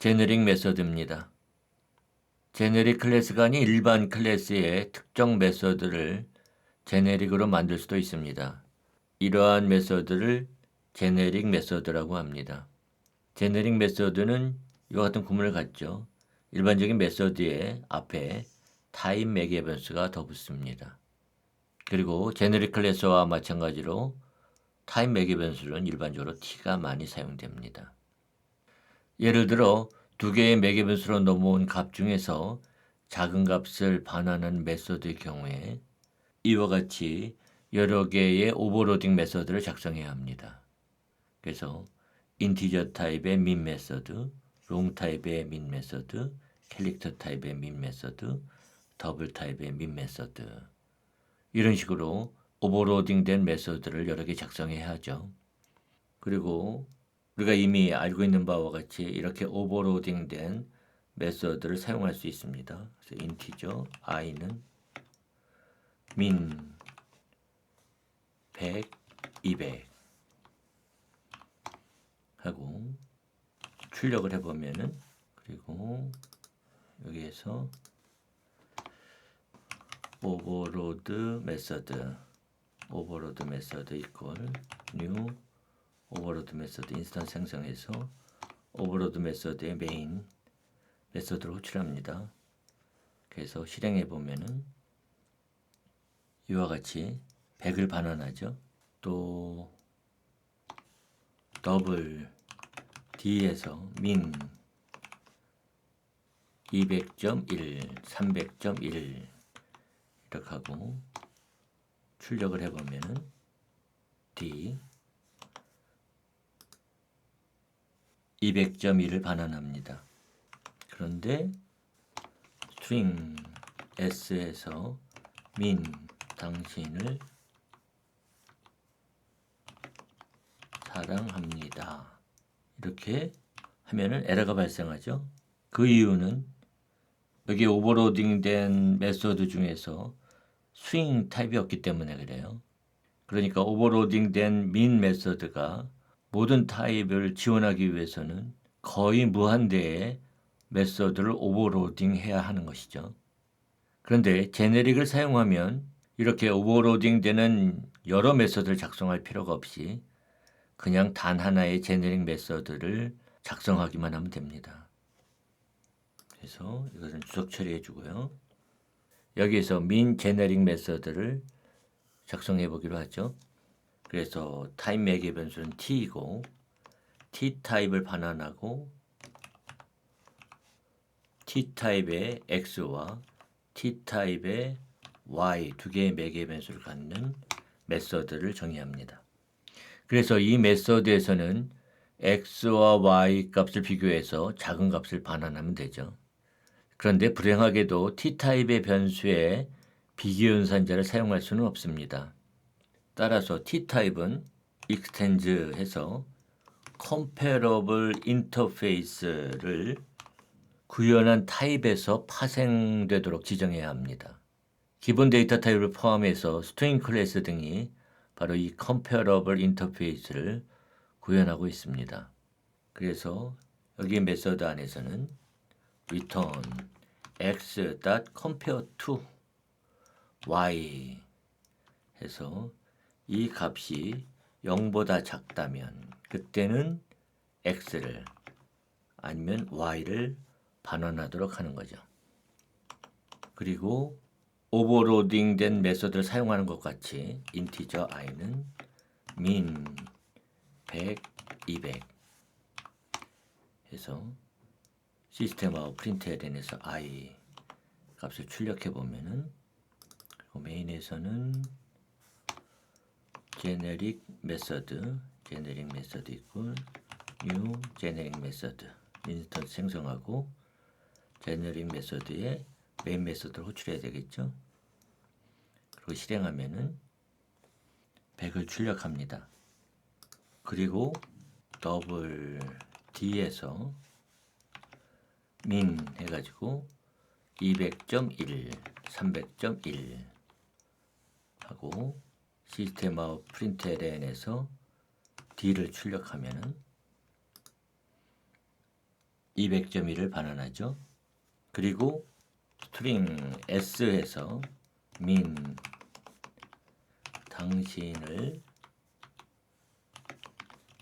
제너릭 메서드입니다. 제너릭 클래스가 아닌 일반 클래스의 특정 메서드를 제네릭으로 만들 수도 있습니다. 이러한 메서드를 제네릭 메서드라고 합니다. 제네릭 메서드는 이와 같은 구문을 갖죠. 일반적인 메서드의 앞에 타입 매개 변수가 더 붙습니다. 그리고 제네릭 클래스와 마찬가지로 타입 매개 변수는 일반적으로 t가 많이 사용됩니다. 예를 들어 두 개의 매개 변수로 넘어온 값 중에서 작은 값을 반환하는 메서드의 경우에 이와 같이 여러 개의 오버로딩 메서드를 작성해야 합니다. 그래서 인티저 타입의 min 메서드, 롱 타입의 min 메서드, 캐릭터 타입의 min 메서드, 더블 타입의 min 메서드 이런 식으로 오버로딩된 메서드를 여러 개 작성해야 하죠. 그리고 우리가 이미 알고 있는 바와 같이 이렇게 오버로딩된 메서드를 사용할 수 있습니다. 그래서 인티저 i는 min 100, 200 하고 출력을 해보면은 그리고 여기에서 오버로드 메서드 이퀄 new 오버로드 메서드 인스턴스 생성해서 오버로드 메서드의 메인 메서드를 호출합니다. 그래서 실행해 보면은 이와 같이 100을 반환하죠. 또 더블 D에서 min 200.1, 300.1 이렇게 하고 출력을 해보면은 D 200.1을 반환합니다. 그런데 string s에서 min 당신을 사랑합니다. 이렇게 하면은 에러가 발생하죠. 그 이유는 여기 오버로딩된 메소드 중에서 스윙 타입이 없기 때문에 그래요. 그러니까 오버로딩된 min 메소드가 모든 타입을 지원하기 위해서는 거의 무한대의 메소드를 오버로딩 해야 하는 것이죠. 그런데 제네릭을 사용하면 이렇게 오버로딩 되는 여러 메소드를 작성할 필요가 없이 그냥 단 하나의 제네릭 메서드를 작성하기만 하면 됩니다. 그래서 이것은 주석 처리해 주고요. 여기에서 min 제네릭 메서드를 작성해 보기로 하죠. 그래서 타입 매개 변수는 t이고 t 타입을 반환하고 t 타입의 x와 t 타입의 y 두 개의 매개 변수를 갖는 메서드를 정의합니다. 그래서 이 메서드에서는 x와 y 값을 비교해서 작은 값을 반환하면 되죠. 그런데 불행하게도 t타입의 변수에 비기연산자를 사용할 수는 없습니다. 따라서 t타입은 extends 해서 comparable interface를 구현한 타입에서 파생되도록 지정해야 합니다. 기본 데이터 타입을 포함해서 string 클래스 등이 바로 이 comparable interface를 구현하고 있습니다. 그래서 여기 메서드 안에서는 return x.compare to y 해서 이 값이 0보다 작다면 그때는 x를 아니면 y를 반환하도록 하는 거죠. 그리고 오버로딩된 메서드를 사용하는 것 같이 인티저 i는 min 100, 200 해서 시스템하고 println에서 i 값을 출력해 보면은 그리고 메인에서는 generic method equal new generic method 인스턴스 생성하고 generic method의 메인 메서드를 호출해야 되겠죠. 그리고 실행하면은 100을 출력합니다. 그리고 더블 D에서 min 해가지고 200.1, 300.1 하고 시스템 아웃 println에서 D를 출력하면은 200.1을 반환하죠. 그리고 스트링 s에서 민 당신을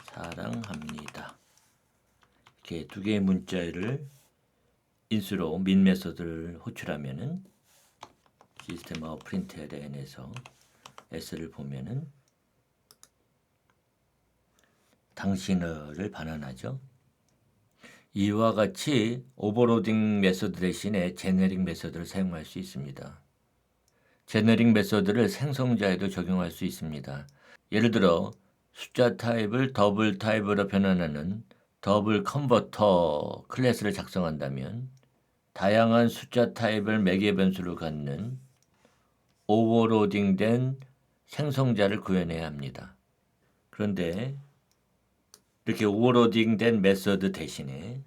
사랑합니다. 이렇게 두 개의 문자를 인수로 민 메소드를 호출하면은 시스템 아웃 프린tln에서 s를 보면은 당신을을 반환하죠. 이와 같이 오버로딩 메소드 대신에 제네릭 메소드를 사용할 수 있습니다. 제네릭 메소드를 생성자에도 적용할 수 있습니다. 예를 들어 숫자 타입을 더블 타입으로 변환하는 더블 컨버터 클래스를 작성한다면 다양한 숫자 타입을 매개 변수로 갖는 오버로딩된 생성자를 구현해야 합니다. 그런데 이렇게 오버로딩된 메소드 대신에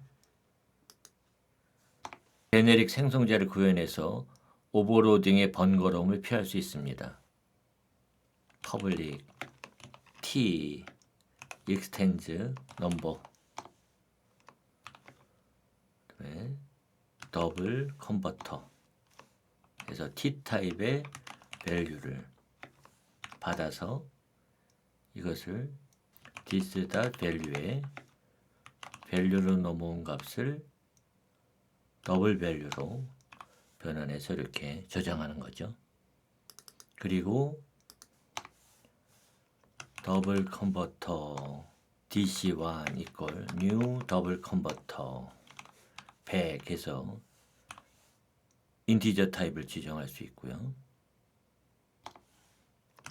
제네릭 생성자를 구현해서 오버로딩의 번거로움을 피할 수 있습니다. public t extends number 더블 컨버터 해서 t 타입의 value를 받아서 이것을 this.value에 value로 넘어온 값을 더블 value로 변환해서 이렇게 저장하는 거죠. 그리고 더블 컨버터 dc1 equal new 더블 컨버터 100 해서 인티저 타입을 지정할 수 있고요.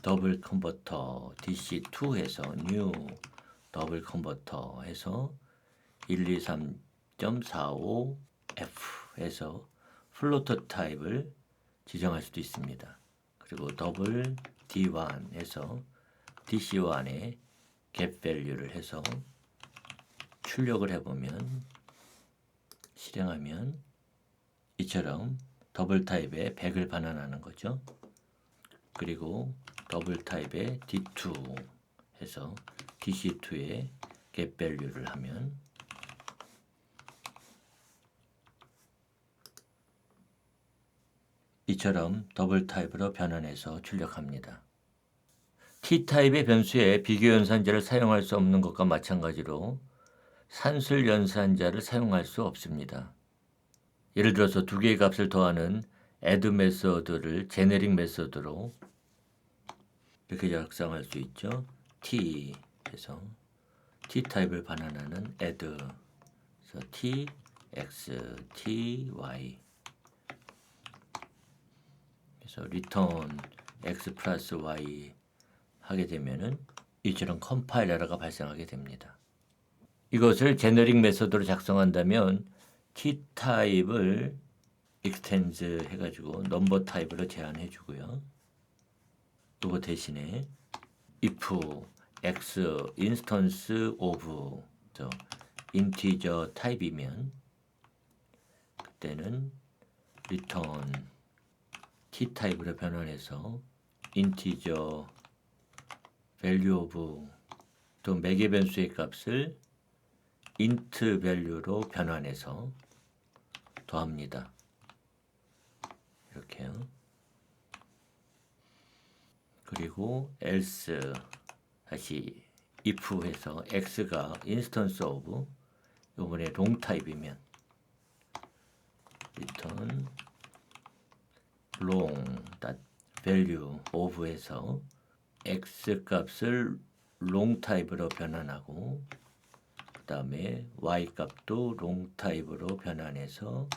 더블 컨버터 dc2 해서 new 더블 컨버터 해서 123.45 f 해서 플로터 타입을 지정할 수도 있습니다. 그리고 더블 d1 해서 dc1에 갭 밸류를 해서 출력을 해보면 실행하면 이처럼 더블 타입의 100을 반환하는 거죠. 그리고 더블 타입의 d2 해서 dc2에 갭 밸류를 하면 이처럼 더블 타입으로 변환해서 출력합니다. T타입의 변수에 비교 연산자를 사용할 수 없는 것과 마찬가지로 산술 연산자를 사용할 수 없습니다. 예를 들어서 두 개의 값을 더하는 add 메소드를 제네릭 메소드로 이렇게 작성할 수 있죠. t 해서 T타입을 반환하는 add 그래서 t, x, t, y 그래서 return x 플러스 y 하게 되면은 이처럼 컴파일 에러가 발생하게 됩니다. 이것을 제너릭 메소드로 작성한다면 T타입을 extends 해가지고 넘버 타입으로 제한해 주고요. 이거 대신에 if x instance of integer 타입이면 그때는 return T타입으로 변환해서 integer value of 또 매개 변수의 값을 int value로 변환해서 더합니다. 이렇게요. 그리고 else 다시 if 해서 x가 instance of 요번에 long 타입이면 return long value of 해서 x 값을 long 타입으로 변환하고 그 다음에 y 값도 long 타입으로 변환해서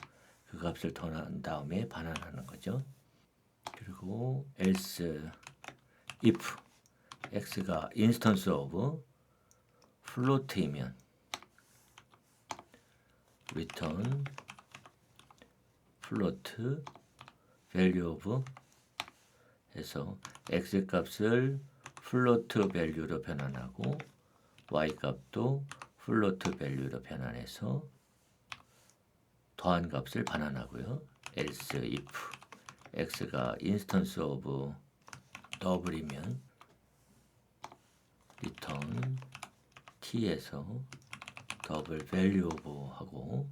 그 값을 더한 다음에 반환하는 거죠. 그리고 else if x가 instance of float이면 return float value of 해서 x 값을 float value로 변환하고 y 값도 float value로 변환해서 더한 값을 반환하고요. else if x가 instance of 더블이면 return t에서 더블 value of 하고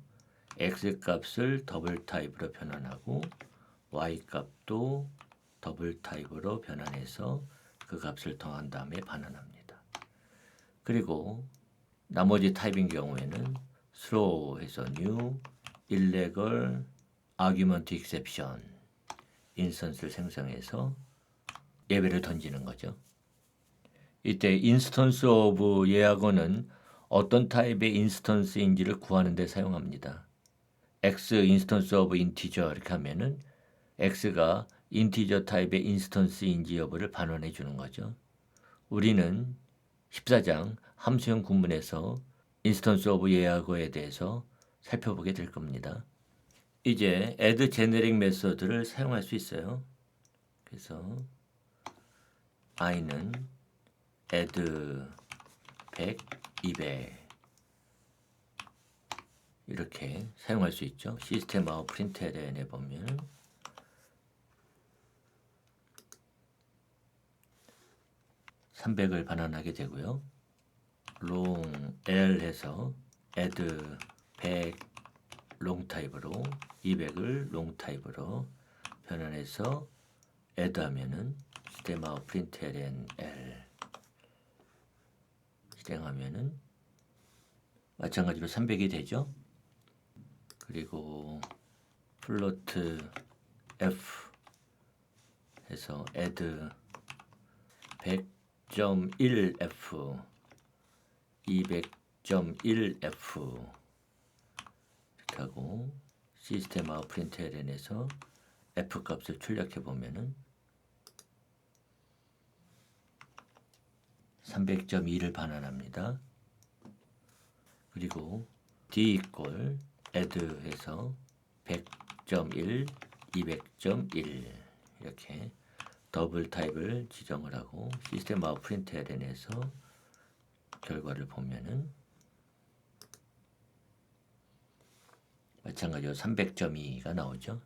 x 값을 더블 타입으로 변환하고 y 값도 더블 타입으로 변환해서 그 값을 더한 다음에 반환합니다. 그리고 나머지 타입인 경우에는 throw 해서 new, illegal, argument exception 인스턴스를 생성해서 예배를 던지는 거죠. 이때 instance of 예약어는 어떤 타입의 인스턴스인지를 구하는 데 사용합니다. x instance of integer 이렇게 하면은 x가 인티저 타입의 인스턴스인지 여부를 반환해 주는 거죠. 우리는 14장 함수형 구문에서 인스턴스 오브 예약어에 대해서 살펴보게 될 겁니다. 이제 add generic 메소드를 사용할 수 있어요. 그래서 i는 add 100, 200 이렇게 사용할 수 있죠. 시스템 아웃 프린트LN에 보면 300을 반환하게 되고요. long L 해서 add 100 long 타입으로 200을 long 타입으로 변환해서 add 하면은 시스템 아웃 프린트LN L 실행하면은 마찬가지로 300이 되죠. 그리고 플로트 F 해서 add 100.1F 200.1F 이렇게 하고 시스템 아웃 프린트LN에서 F 값을 출력해 보면은 300.2를 반환합니다. 그리고 D equal add 해서 100.1, 200.1 이렇게 더블 타입을 지정을 하고 시스템 아웃 프린트LN에서 결과를 보면은 마찬가지로 300.2가 나오죠.